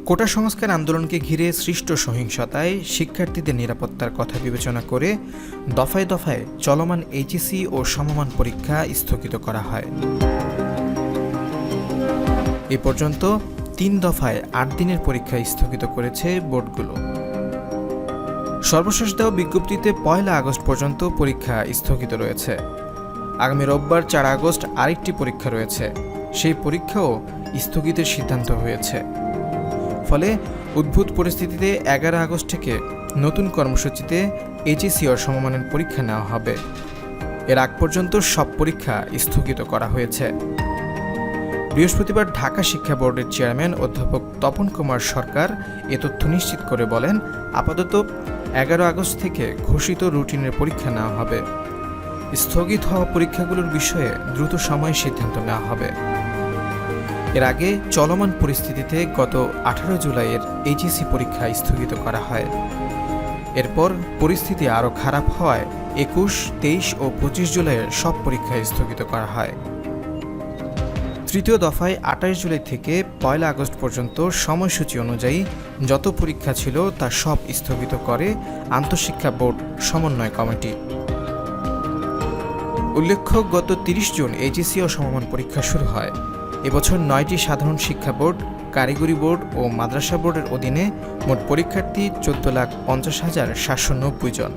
কোটা সংস্কার আন্দোলনকে ঘিরে সৃষ্ট সহিংসতায় শিক্ষার্থীদের নিরাপত্তার কথা বিবেচনা করে দফায় দফায় চলমান এইচএসসি ও সমমান পরীক্ষা স্থগিত করা হয়। এ পর্যন্ত ৩ দফায় ৮ দিনের পরীক্ষা স্থগিত করেছে বোর্ডগুলো। সর্বশেষ দেওয়া বিজ্ঞপ্তিতে ১ আগস্ট পর্যন্ত পরীক্ষা স্থগিত রয়েছে। আগামী রোববার ৪ আগস্ট আরেকটি পরীক্ষা রয়েছে, সেই পরীক্ষাও স্থগিতের সিদ্ধান্ত হয়েছে। ফলে উদ্ভূত পরিস্থিতিতে ১১ আগস্ট থেকে নতুন কর্মসূচিতে এইচএসসি ও সমমানের পরীক্ষা নেওয়া হবে। এর আগ পর্যন্ত সব পরীক্ষা স্থগিত করা হয়েছে। বৃহস্পতিবার ঢাকা শিক্ষা বোর্ডের চেয়ারম্যান অধ্যাপক তপন কুমার সরকার এ তথ্য নিশ্চিত করে বলেন, আপাতত ১১ আগস্ট থেকে ঘোষিত রুটিনের পরীক্ষা নেওয়া হবে। স্থগিত হওয়া পরীক্ষাগুলোর বিষয়ে দ্রুত সময়ে সিদ্ধান্ত নেওয়া হবে। এর আগে চলমান পরিস্থিতিতে গত ১৮ জুলাইয়ের এইচএসসি পরীক্ষা স্থগিত করা হয়। এরপর পরিস্থিতি আরও খারাপ হওয়ায় ২১, ২৩ ও ২৫ জুলাইয়ের সব পরীক্ষা স্থগিত করা হয়। তৃতীয় দফায় ২৮ জুলাই থেকে ১ আগস্ট পর্যন্ত সময়সূচি অনুযায়ী যত পরীক্ষা ছিল তা সব স্থগিত করে আন্তঃশিক্ষা বোর্ড সমন্বয় কমিটি। উল্লেখ্য, গত ৩০ জুন এইচএসসি ও সমমান পরীক্ষা শুরু হয়। এবছর ৯টি সাধারণ শিক্ষা বোর্ড, কারিগরি বোর্ড ও মাদ্রাসা বোর্ডের অধীনে মোট পরীক্ষার্থী ১৪,৫০,৭৯০ জন।